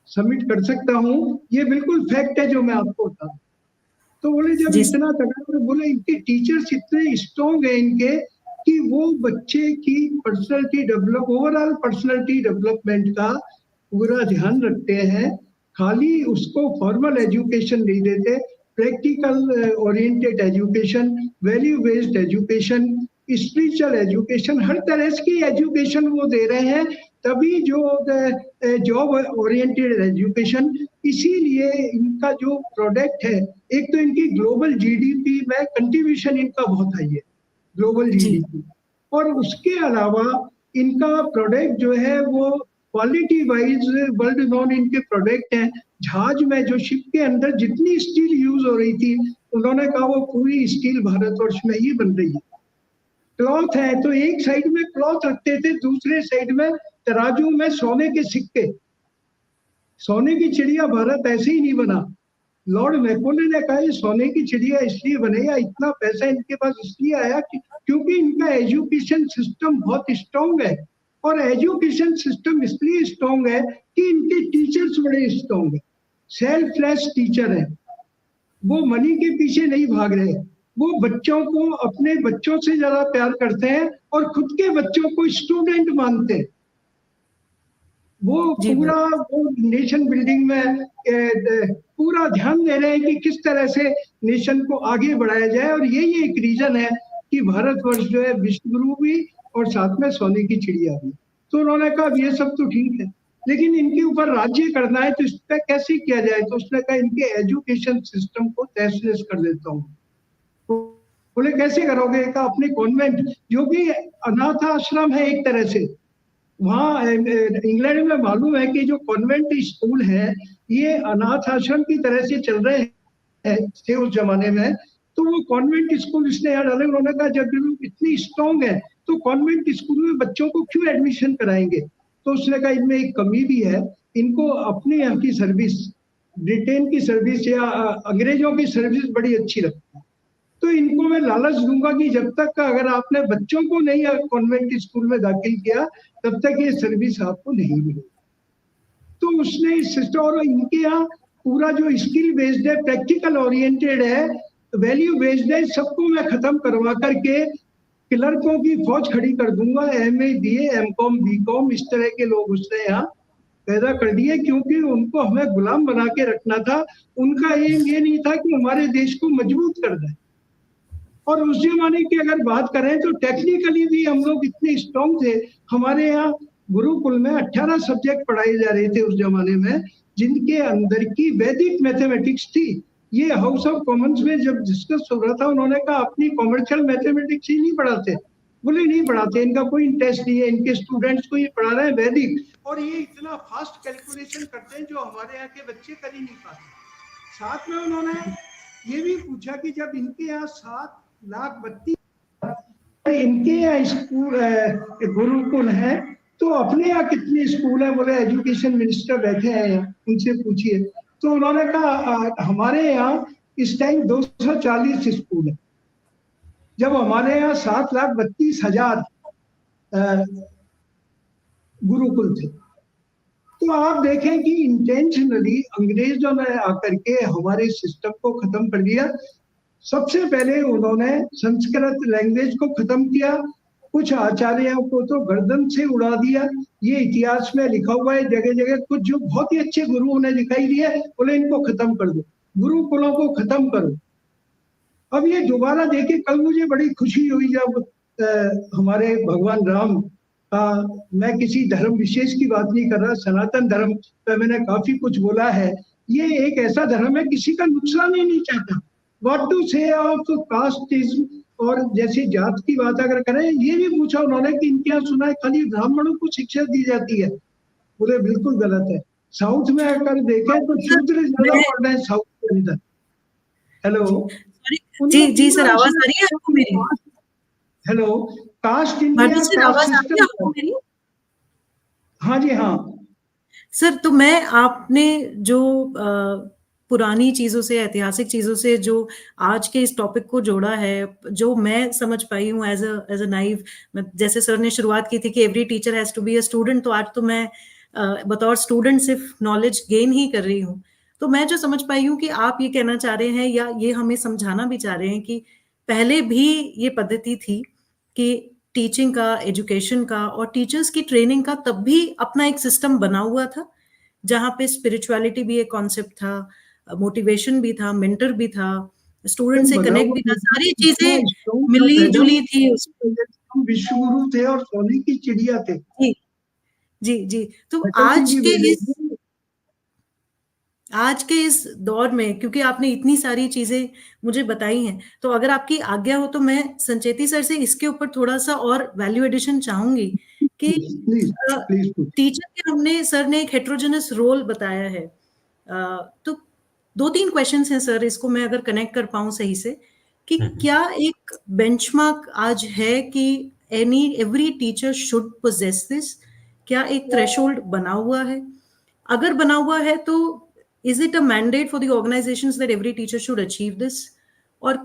सबमिट कर सकता हूँ। ये बिल्कुल फैक्ट है जो मैं आपको बता रहा हूँ। तो बोले जब इतना तगड़ा, बोले इनके टीचर्स इतने स्ट्रॉन्ग है इनके कि वो बच्चे की personality develop, overall personality development का पूरा ध्यान रखते हैं। खाली उसको फॉर्मल एजुकेशन नहीं देते, practical oriented education, value based education, spiritual education, हर तरह की एजुकेशन वो दे रहे हैं। तभी जो जॉब ओरिएंटेड एजुकेशन, इसीलिए इनका जो प्रोडक्ट है, एक तो इनकी ग्लोबल जीडीपी में कंट्रीब्यूशन इनका बहुत हाई है, ग्लोबल जीडीपी, और उसके अलावा इनका प्रोडक्ट जो है वो क्वालिटी वाइज वर्ल्ड नोन इनके प्रोडक्ट हैं। जहाज में जो शिप के अंदर जितनी स्टील यूज हो रही थी, उन्होंने कहा वो पूरी स्टील भारतवर्ष में ही बन रही है। क्लॉथ है तो एक साइड में क्लॉथ रखते थे, दूसरे साइड में तराजू में सोने के सिक्के। सोने की चिड़िया भारत ऐसे ही नहीं बना। लॉर्ड मैकोले ने कहा ये सोने की चिड़िया इसलिए बने या इतना पैसा इनके पास इसलिए आया क्योंकि इनका एजुकेशन सिस्टम बहुत स्ट्रॉन्ग है। और एजुकेशन सिस्टम इसलिए स्ट्रॉन्ग है कि इनके टीचर्स बड़े स्ट्रॉन्ग है, सेल्फलेस टीचर है। वो मनी के पीछे नहीं भाग रहे, वो बच्चों को अपने बच्चों से ज्यादा प्यार करते हैं और खुद के बच्चों को स्टूडेंट मानते हैं। वो पूरा वो नेशन बिल्डिंग में पूरा ध्यान दे रहे हैं कि किस तरह से नेशन को आगे बढ़ाया जाए। और यही एक रीजन है कि भारतवर्ष जो है विश्वगुरु भी और साथ में सोने की चिड़िया भी। तो उन्होंने कहा ये सब तो ठीक है, लेकिन इनके ऊपर राज्य करना है तो इस पर कैसे किया जाए। तो उसने कहा इनके एजुकेशन सिस्टम को तहस-नहस कर देता हूँ। बोले कैसे करोगे? कहा अपने कॉन्वेंट, जो कि अनाथ आश्रम है एक तरह से, वहाँ इंग्लैंड में मालूम है कि जो कॉन्वेंट स्कूल है ये अनाथ आश्रम की तरह से चल रहे थे उस जमाने में। तो वो कॉन्वेंट स्कूल इसने यहाँ डाले। उन्होंने कहा जब लोग इतनी स्ट्रॉन्ग है तो कॉन्वेंट स्कूल में बच्चों को क्यों एडमिशन कराएंगे। तो उसने कहा इनमें एक कमी भी है, इनको अपने यहाँ की सर्विस, ब्रिटेन की सर्विस या अंग्रेजों की सर्विस बड़ी अच्छी लगती है। तो इनको मैं लालच दूंगा कि जब तक अगर आपने बच्चों को नहीं कॉन्वेंट स्कूल में दाखिल किया तब तक ये सर्विस आपको नहीं मिलेगी। तो उसने इस सिस्टम, और इनके यहाँ पूरा जो स्किल बेस्ड है, प्रैक्टिकल ओरिएंटेड है, वैल्यू बेस्ड है, सबको मैं खत्म करवा करके क्लर्कों की फौज खड़ी कर दूंगा। MA BA MCOM BCOM इस तरह के लोग उसने यहाँ पैदा कर दिए, क्योंकि उनको हमें गुलाम बना के रखना था। उनका एम ये नहीं था कि हमारे देश को मजबूत कर दें। और उस जमाने की अगर बात करें तो टेक्निकली भी हम लोग इतने स्ट्रॉन्ग थे। हमारे यहाँ गुरुकुल में 18 सब्जेक्ट पढ़ाए जा रहे थे उस जमाने में, जिनके अंदर की वैदिक मैथमेटिक्स थी। ये हाउस ऑफ कॉमन्स में जब डिस्कस हो रहा था, उन्होंने कहा अपनी कॉमर्शियल मैथमेटिक्स ही नहीं पढ़ाते। बोले नहीं पढ़ाते, इनका कोई इंटरेस्ट नहीं है, इनके स्टूडेंट्स को ये पढ़ा रहे हैं वैदिक। और ये इतना फास्ट कैलकुलेशन करते हैं जो हमारे यहाँ के बच्चे कर ही नहीं पाते। साथ में उन्होंने ये भी पूछा कि जब इनके यहाँ 7,32,000 इनके यहाँ स्कूल गुरुकुल है तो अपने यहाँ कितने स्कूल है। बोले एजुकेशन मिनिस्टर बैठे हैं यहाँ, उनसे पूछिए। तो उन्होंने कहा हमारे यहाँ इस टाइम 240 स्कूल है, जब हमारे यहाँ 7,32,000 गुरुकुल थे। तो आप देखें कि इंटेंशनली अंग्रेजों ने आकर के हमारे सिस्टम को खत्म कर दिया। सबसे पहले उन्होंने संस्कृत लैंग्वेज को खत्म किया, कुछ आचार्यों को तो गर्दन से उड़ा दिया। ये इतिहास में लिखा हुआ है जगह जगह। कुछ जो बहुत ही अच्छे गुरु उन्हें दिखाई दिए, बोले इनको खत्म कर दो, गुरुकुलों को खत्म करो। अब ये दोबारा देखे, कल मुझे बड़ी खुशी हुई जब हमारे भगवान राम का, मैं किसी धर्म विशेष की बात नहीं कर रहा, सनातन धर्म पे मैंने काफी कुछ बोला है। ये एक ऐसा धर्म है किसी का नुकसान ही नहीं चाहता। व्हाट टू से ऑफ कास्टिज्म, और जैसे जात की बात अगर करें, ये भी पूछा उन्होंने कि इनके यहाँ सुना है खाली ब्राह्मणों को शिक्षा दी जाती है। बोले बिल्कुल गलत है। साउथ में अगर देखें तो शूद्र ज्यादा पढ़ रहे हैं साउथ के अंदर। हेलो जी सर, आवाज आ रही है आपको मेरी? Hello, caste India caste system. हाँ जी हाँ सर, तो मैं आपने जो पुरानी चीजों से, ऐतिहासिक चीजों से जो आज के इस टॉपिक को जोड़ा है, जो मैं समझ पाई हूँ एज अ नाइव, जैसे सर ने शुरुआत की थी कि every teacher has to be a student, तो आज तो मैं बतौर स्टूडेंट सिर्फ नॉलेज गेन ही कर रही हूँ। तो मैं जो समझ पाई हूँ कि आप ये कहना चाह रहे हैं या ये हमें समझाना भी चाह रहे हैं कि पहले भी ये पद्धति थी कि टीचिंग का, एजुकेशन का और टीचर्स की ट्रेनिंग का तब भी अपना एक सिस्टम बना हुआ था, जहाँ पे स्पिरिचुअलिटी भी एक कॉन्सेप्ट था, मोटिवेशन भी था, मेंटर भी था, स्टूडेंट से बना कनेक्ट हुआ भी था, बिल्कुल सारी इतना चीजें स्ट्रॉन्ग था मिली मैडम, जुली थी उस। हम विश्वगुरु थे और सोने की चिड़िया थे। जी जी जी। तो फैकल्टी आज की के वैल्यू इस आज के इस दौर में, क्योंकि आपने इतनी सारी चीजें मुझे बताई हैं, तो अगर आपकी आज्ञा हो तो मैं संचेती सर से इसके ऊपर थोड़ा सा और वैल्यू एडिशन चाहूंगी कि प्लीज प्लीज प्लीज। टीचर के हमने सर ने एक हेट्रोजेनस रोल बताया है, तो दो तीन क्वेश्चंस हैं सर, इसको मैं अगर कनेक्ट कर पाऊं सही से, कि क्या एक बेंचमार्क आज है कि every teacher should possess this? क्या एक थ्रेशोल्ड बना हुआ है? अगर बना हुआ है तो is it a mandate for the organisations that every teacher should achieve this? और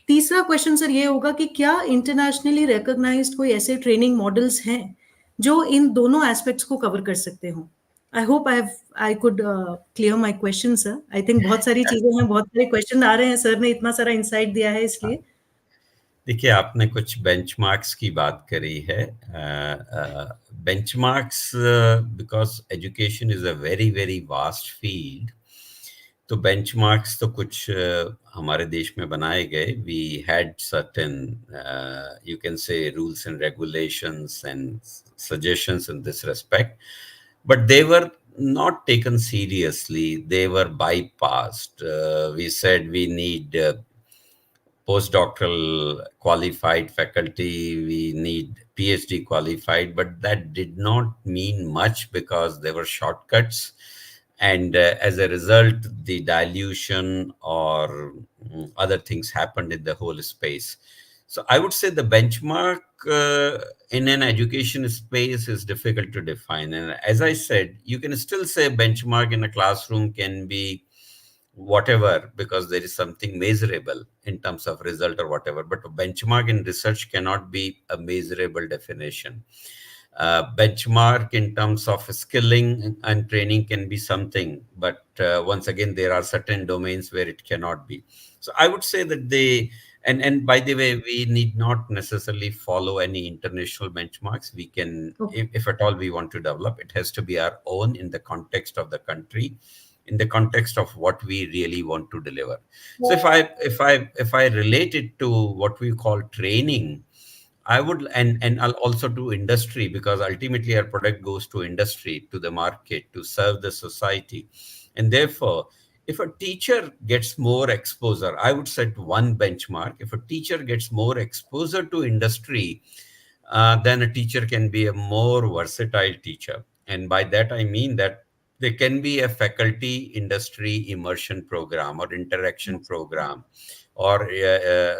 तीसरा क्वेश्चन सर ये होगा कि क्या इंटरनेशनली रिकॉग्नाइज्ड कोई ऐसे ट्रेनिंग मॉडल्स हैं जो इन दोनों एस्पेक्ट्स को कवर कर सकते हो? I hope I could clear my question sir. I think बहुत सारी चीजें हैं, बहुत सारे क्वेश्चन आ रहे हैं, सर ने इतना सारा इंसाइट दिया है इसलिए। देखिए, आपने कुछ बेंचमार्क्स की बात करी है। Benchmarks, because education is a very very vast field, तो बेंचमार्क्स तो कुछ हमारे देश में बनाए गए. We had certain, you can say, rules and regulations and suggestions in this respect, but they were not taken seriously. They were bypassed. We said we need postdoctoral qualified faculty, we need PhD qualified, but that did not mean much because there were shortcuts. And as a result, the dilution or other things happened in the whole space. So I would say the benchmark in an education space is difficult to define. And as I said, you can still say benchmark in a classroom can be whatever, because there is something measurable in terms of result or whatever, but a benchmark in research cannot be a measurable definition. Benchmark in terms of skilling and training can be something, but once again there are certain domains where it cannot be. So I would say that they, and by the way, we need not necessarily follow any international benchmarks. We can, Okay. if at all we want to develop, it has to be our own in the context of the country, in the context of what we really want to deliver. So if I relate it to what we call training, I would, and I'll also do industry, because ultimately our product goes to industry, to the market, to serve the society. And therefore, if a teacher gets more exposure, I would set one benchmark. If a teacher gets more exposure to industry, then a teacher can be a more versatile teacher. And by that, I mean that there can be a faculty industry immersion program or interaction program, or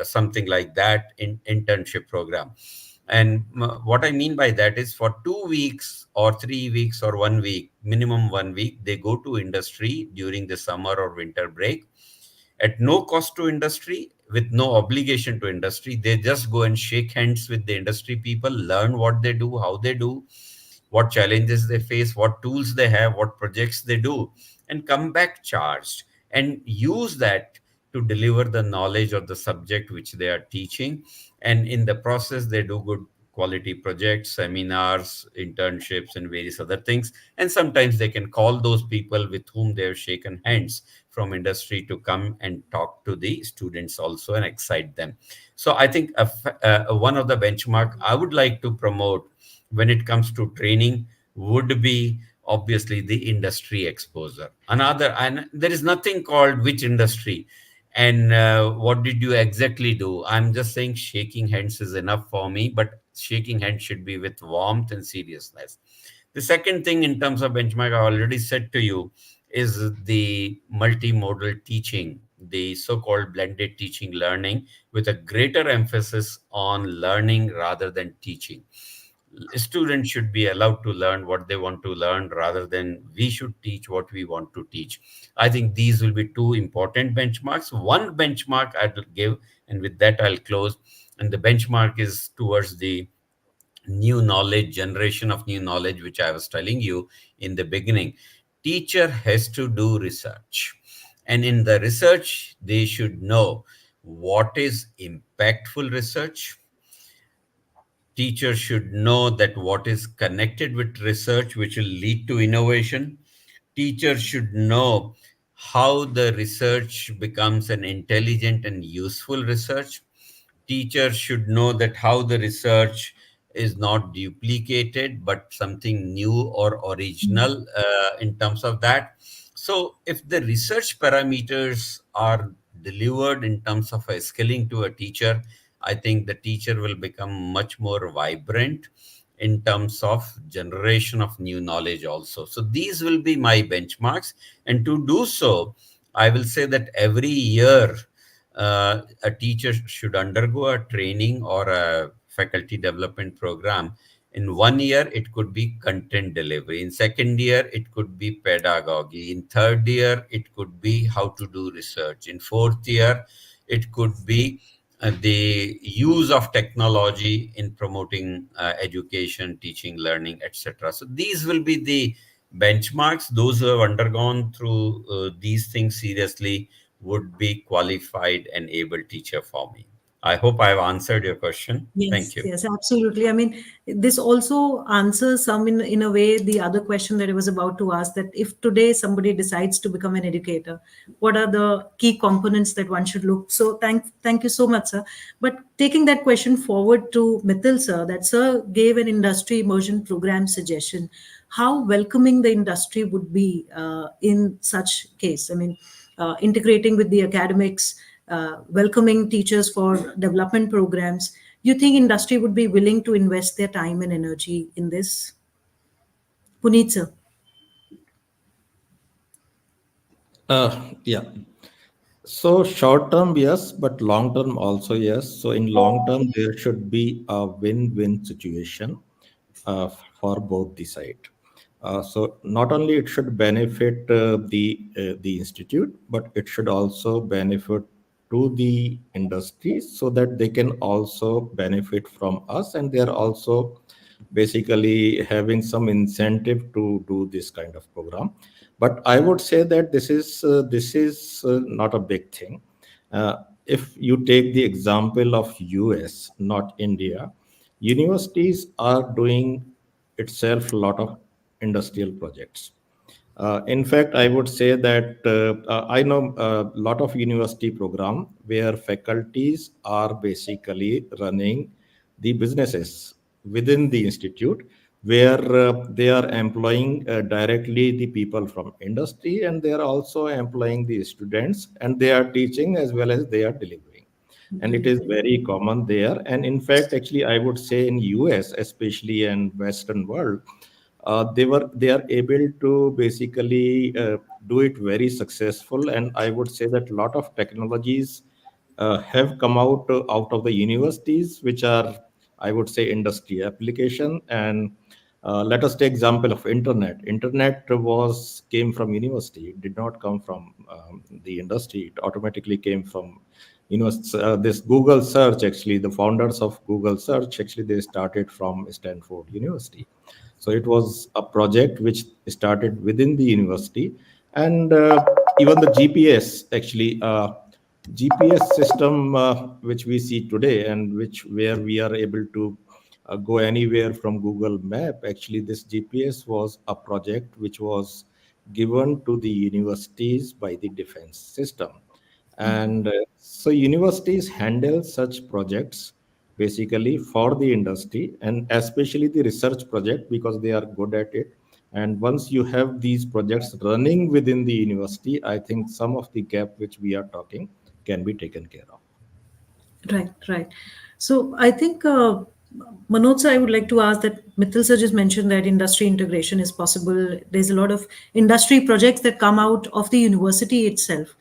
something like that, in internship program. And what I mean by that is, for 2 weeks or 3 weeks or 1 week, minimum 1 week, they go to industry during the summer or winter break at no cost to industry, with no obligation to industry. They just go and shake hands with the industry people, learn what they do, how they do, what challenges they face, what tools they have, what projects they do, and come back charged, and use that to deliver the knowledge of the subject which they are teaching. And in the process, they do good quality projects, seminars, internships, and various other things. And sometimes they can call those people with whom they have shaken hands from industry to come and talk to the students also and excite them. So I think one of the benchmark I would like to promote when it comes to training would be obviously the industry exposure. Another, and there is nothing called which industry and what did you exactly do. I'm just saying shaking hands is enough for me, but shaking hands should be with warmth and seriousness. The second thing in terms of benchmark, I already said to you, is the multimodal teaching, the so-called blended teaching learning, with a greater emphasis on learning rather than teaching. Students should be allowed to learn what they want to learn rather than we should teach what we want to teach. I think these will be two important benchmarks. One benchmark I'll give, and with that I'll close, and the benchmark is towards the new knowledge, generation of new knowledge, which I was telling you in the beginning. Teacher has to do research, and in the research they should know what is impactful research. Teachers should know that what is connected with research which will lead to innovation. Teachers should know how the research becomes an intelligent and useful research. Teachers should know that how the research is not duplicated but something new or original in terms of that. So if the research parameters are delivered in terms of a skilling to a teacher, I think the teacher will become much more vibrant in terms of generation of new knowledge also. So these will be my benchmarks. And to do so, I will say that every year a teacher should undergo a training or a faculty development program. In 1 year, it could be content delivery. In second year, it could be pedagogy. In third year, it could be how to do research. In fourth year, it could be the use of technology in promoting education, teaching, learning, etc. So these will be the benchmarks. Those who have undergone through these things seriously would be qualified and able teacher for me. I hope I have answered your question. Thank Yes, you. yes, absolutely. I mean, this also answers some in a way the other question that I was about to ask, that if today somebody decides to become an educator, what are the key components that one should look? So thank you so much, sir. But taking that question forward to Mithil, sir, that sir gave an industry immersion program suggestion. How welcoming the industry would be in such case? I mean, integrating with the academics, welcoming teachers for development programs. You think industry would be willing to invest their time and energy in this? Puneet, sir. Yeah. So short term, yes, but long term also yes. So in long term, there should be a win-win situation for both the side. So not only it should benefit the institute, but it should also benefit to the industry so that they can also benefit from us, and they are also basically having some incentive to do this kind of program. But I would say that this is not a big thing. If you take the example of US, not India, universities are doing itself a lot of industrial projects. In fact, I would say that I know a lot of university program where faculties are basically running the businesses within the institute, where they are employing directly the people from industry, and they are also employing the students, and they are teaching as well as they are delivering. And it is very common there. And in fact, actually, I would say in US, especially in Western world, they are able to basically do it very successful. And I would say that a lot of technologies have come out of the universities, which are, I would say, industry application. And let us take example of internet was came from university. It did not come from the industry. It automatically came from this Google search. Actually, the founders of Google search, actually, they started from Stanford University. So it was a project which started within the university. And even the GPS, actually, GPS system which we see today, and which where we are able to go anywhere from Google Map. Actually, this GPS was a project which was given to the universities by the defense system. And so universities handle such projects basically for the industry, and especially the research project, because they are good at it. And once you have these projects running within the university, I think some of the gap which we are talking can be taken care of. Right, right. So I think, Manoj sir, I would like to ask that Mithil sir just mentioned that industry integration is possible. There's a lot of industry projects that come out of the university itself.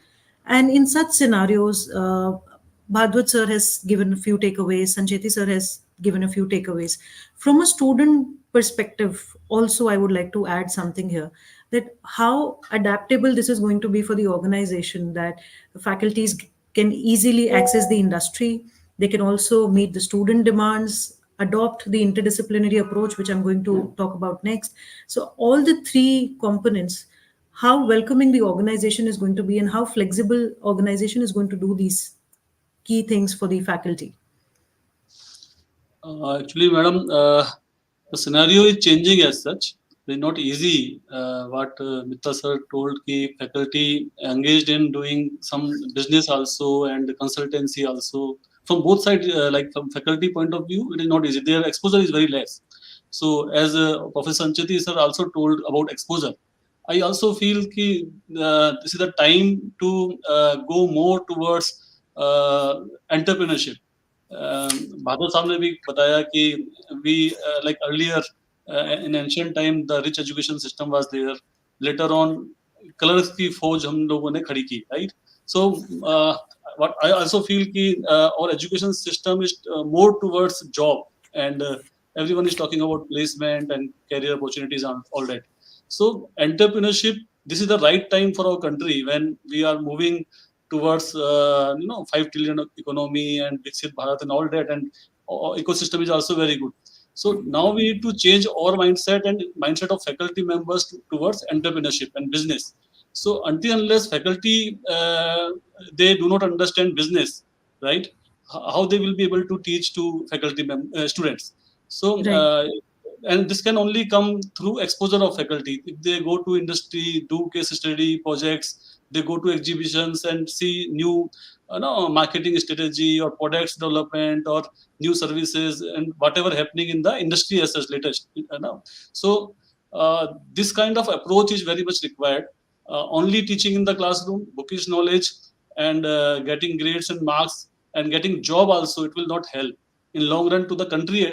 And in such scenarios, Bhadwat sir has given a few takeaways, Sancheti sir has given a few takeaways. From a student perspective, also, I would like to add something here, that how adaptable this is going to be for the organization, that faculties can easily access the industry. They can also meet the student demands, adopt the interdisciplinary approach, which I'm going to talk about next. So, all the three components, how welcoming the organization is going to be and how flexible organization is going to do these key things for the faculty. Actually, madam, the scenario is changing as such. It's not easy. What Mitra sir told, ki faculty engaged in doing some business also and consultancy also. From both sides, like from faculty point of view, it is not easy. Their exposure is very less. So as Professor Sancheti sir also told about exposure, I also feel कि this is the time to go more towards entrepreneurship. Bhadar साहब ने भी बताया कि we like earlier in ancient time the rich education system was there. Later on colors की फौज हम लोगों ने खड़ी की, right? So what I also feel कि our education system is more towards job and everyone is talking about placement and career opportunities and all that. So entrepreneurship, this is the right time for our country when we are moving towards 5 trillion economy and Viksit Bharat and all that, and ecosystem is also very good. So now we need to change our mindset and mindset of faculty members towards entrepreneurship and business. So until unless faculty they do not understand business, right? How they will be able to teach to faculty students? So Right. and this can only come through exposure of faculty. If they go to industry, do case study projects, they go to exhibitions and see new marketing strategy or products development or new services and whatever happening in the industry as such latest. So this kind of approach is very much required. Only teaching in the classroom, bookish knowledge, and getting grades and marks and getting job also, it will not help in long run to the country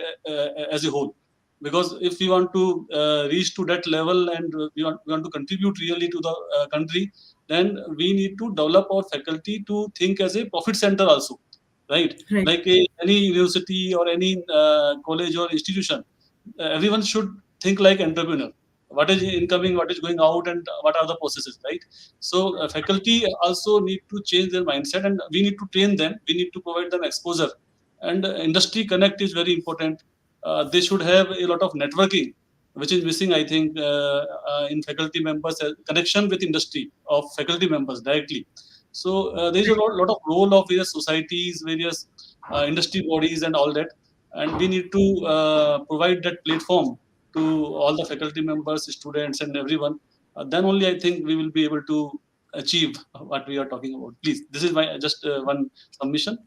as a whole. Because if we want to reach to that level and we want to contribute really to the country, then we need to develop our faculty to think as a profit center also, right? Right. Like any university or any college or institution, everyone should think like entrepreneur. What is incoming, what is going out, and what are the processes, right? So faculty also need to change their mindset, and we need to train them. We need to provide them exposure, and industry connect is very important. They should have a lot of networking, which is missing, I think, in faculty members, connection with industry of faculty members directly. So there is a lot of role of various societies, various industry bodies, and all that, and we need to provide that platform to all the faculty members, students, and everyone. Then only I think we will be able to achieve what we are talking about. Please, this is my just one submission,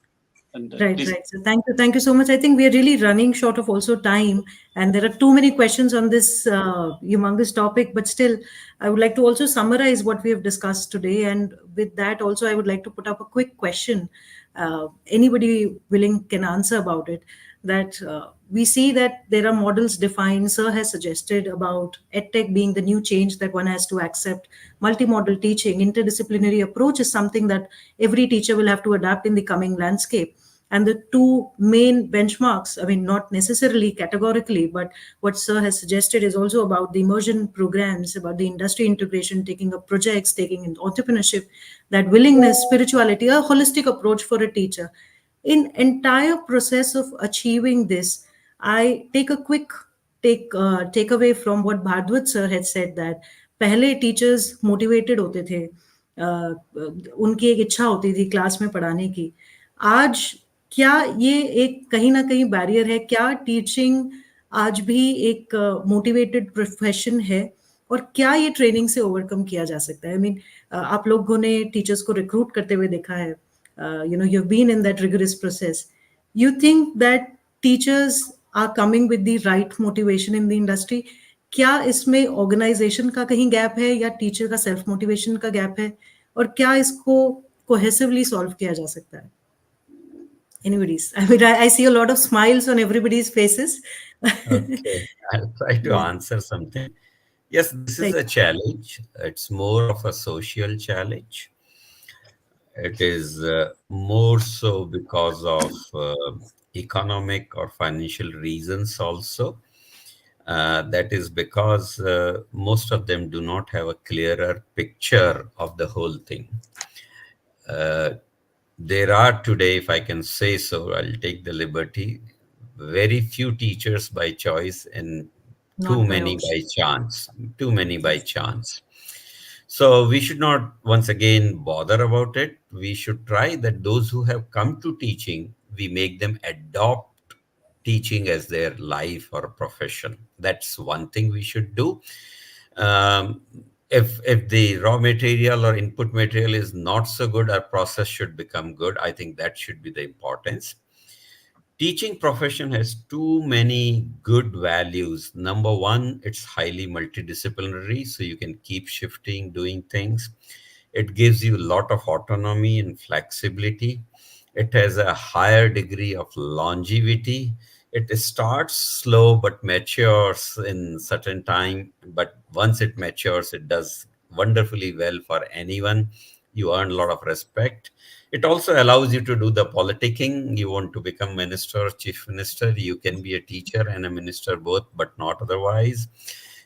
and Right, please. right. So thank you so much. I think we are really running short of also time, and there are too many questions on this humongous topic. But still, I would like to also summarize what we have discussed today, and with that, also I would like to put up a quick question. Anybody willing can answer about it. That we see that there are models defined. Sir has suggested about edtech being the new change that one has to accept. Multimodal teaching, interdisciplinary approach is something that every teacher will have to adapt in the coming landscape. And the two main benchmarks, I mean, not necessarily categorically, but what Sir has suggested is also about the immersion programs, about the industry integration, taking up projects, taking in entrepreneurship, that willingness, spirituality, a holistic approach for a teacher. In entire process of achieving this, I take a quick takeaway from what Bhardwaj sir had said that पहले teachers motivated होते थे, उनकी एक इच्छा होती थी class में पढ़ाने की. आज क्या ये एक कहीं ना कहीं बैरियर है? क्या टीचिंग आज भी एक मोटिवेटेड प्रोफेशन है, और क्या ये ट्रेनिंग से ओवरकम किया जा सकता है? आई मीन आप लोगों ने टीचर्स को रिक्रूट करते हुए देखा है, you know, you have been in that rigorous process. You think that teachers are coming with the right motivation in the industry? क्या इसमें ऑर्गेनाइजेशन का कहीं गैप है, या टीचर का सेल्फ मोटिवेशन का गैप है, और क्या इसको कोहेसिवली सॉल्व किया जा सकता है? Anybody's. I mean, I see a lot of smiles on everybody's faces. Okay, I'll try to answer something. Yes, this is Right. a challenge. It's more of a social challenge. It is more so because of economic or financial reasons also. That is because most of them do not have a clearer picture of the whole thing. There are today, if I can say so, I'll take the liberty, very few teachers by choice and too Not by many by option. chance. Too many by chance. So we should not once again bother about it. We should try that those who have come to teaching, we make them adopt teaching as their life or profession. That's one thing we should do. Um, if the raw material or input material is not so good, our process should become good. I think that should be the importance. Teaching profession has too many good values. Number one, it's highly multidisciplinary, so you can keep shifting, doing things. It gives you a lot of autonomy and flexibility. It has a higher degree of longevity. It starts slow but matures in certain time. But once it matures, it does wonderfully well for anyone. You earn a lot of respect. It also allows you to do the politicking. You want to become minister, chief minister, you can be a teacher and a minister both, but not otherwise.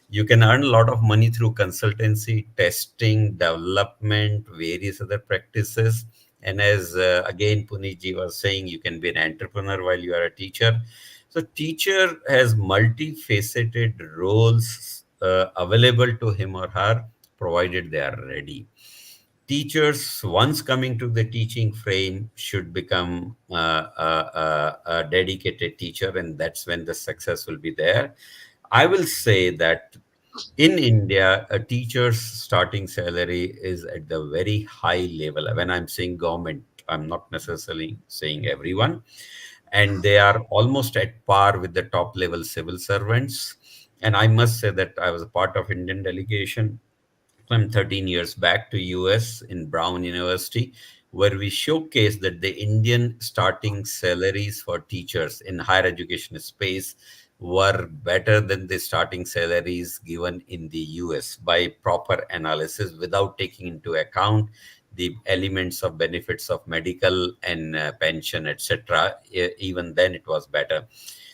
You can earn a lot of money through consultancy, testing, development, various other practices. And as again Punitji was saying, you can be an entrepreneur while you are a teacher. So teacher has multifaceted roles available to him or her, provided they are ready. Teachers, once coming to the teaching frame, should become a dedicated teacher, and that's when the success will be there. I will say that in India, a teacher's starting salary is at the very high level. When I'm saying government, I'm not necessarily saying everyone. And they are almost at par with the top level civil servants. And I must say that I was a part of Indian delegation from 13 years back to US in Brown University, where we showcased that the Indian starting salaries for teachers in higher education space were better than the starting salaries given in the US by proper analysis without taking into account the elements of benefits of medical and pension, etc. Even then it was better.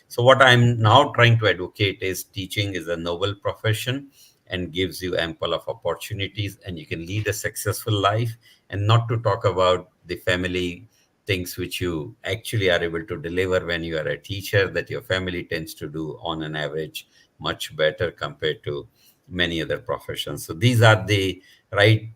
So what I'm now trying to advocate is teaching is a noble profession and gives you ample of opportunities, and you can lead a successful life, and not to talk about the family things which you actually are able to deliver when you are a teacher, that your family tends to do on an average much better compared to many other professions. So these are the right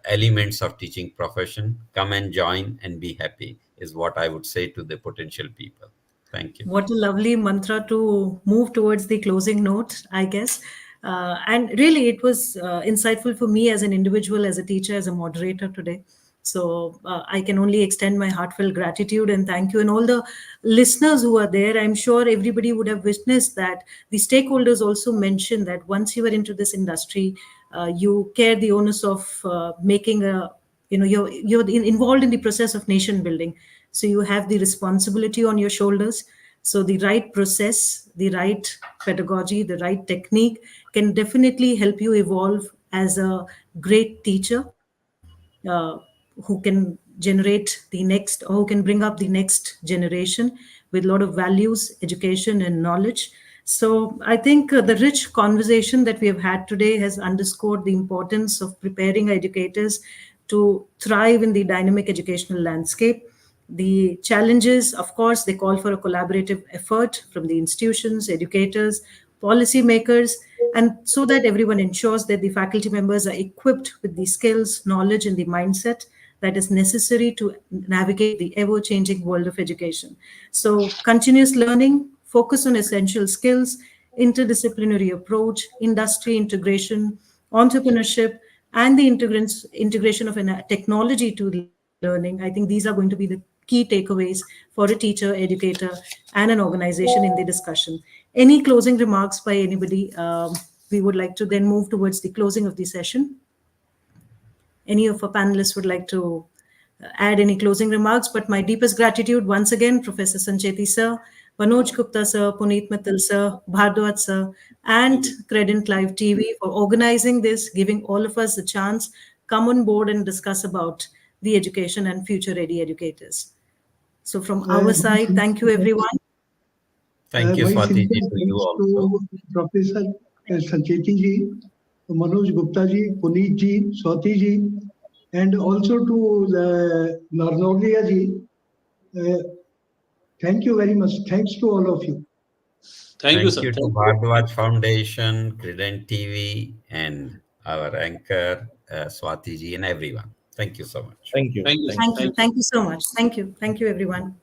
elements of teaching profession. Come and join and be happy is what I would say to the potential people. Thank you. What a lovely mantra to move towards the closing note, I guess. And really, it was insightful for me as an individual, as a teacher, as a moderator today. So I can only extend my heartfelt gratitude and thank you. And all the listeners who are there, I'm sure everybody would have witnessed that the stakeholders also mentioned that once you are into this industry, you care the onus of making a, involved in the process of nation building. So you have the responsibility on your shoulders. So the right process, the right pedagogy, the right technique can definitely help you evolve as a great teacher, who can generate the next, or who can bring up the next generation with a lot of values, education, and knowledge. So I think the rich conversation that we have had today has underscored the importance of preparing educators to thrive in the dynamic educational landscape. The challenges, of course, they call for a collaborative effort from the institutions, educators, policymakers, and so that everyone ensures that the faculty members are equipped with the skills, knowledge, and the mindset that is necessary to navigate the ever changing world of education. So, continuous learning, focus on essential skills, interdisciplinary approach, industry integration, entrepreneurship, and the integration of technology to learning. I think these are going to be the key takeaways for a teacher, educator, and an organization in the discussion. Any closing remarks by anybody? We would like to then move towards the closing of the session. Any of our panelists would like to add any closing remarks? But my deepest gratitude once again, Professor Sancheti sir, Manoj Gupta sir, Puneet Mittal sir, Bhardwaj sir, and Credent Live TV for organizing this, giving all of us a chance, come on board and discuss about the education and future ready educators. So from our side, thank you everyone. Thank you, My Swati ji, sincere to you thanks also. to Professor Sancheti ji, Manoj Gupta ji, Puneet ji, Swati ji, and also to Narnaulia ji. Thank you very much. Thanks to all of you. Thank you, Thank sir. you to Thank you. Bhardwaj Foundation, Credent TV, and our anchor, Swati ji, and everyone. Thank you so much. Thank you. Thank you, sir. Thank you. Thank you. Thank you so much. Thank you. Thank you, everyone.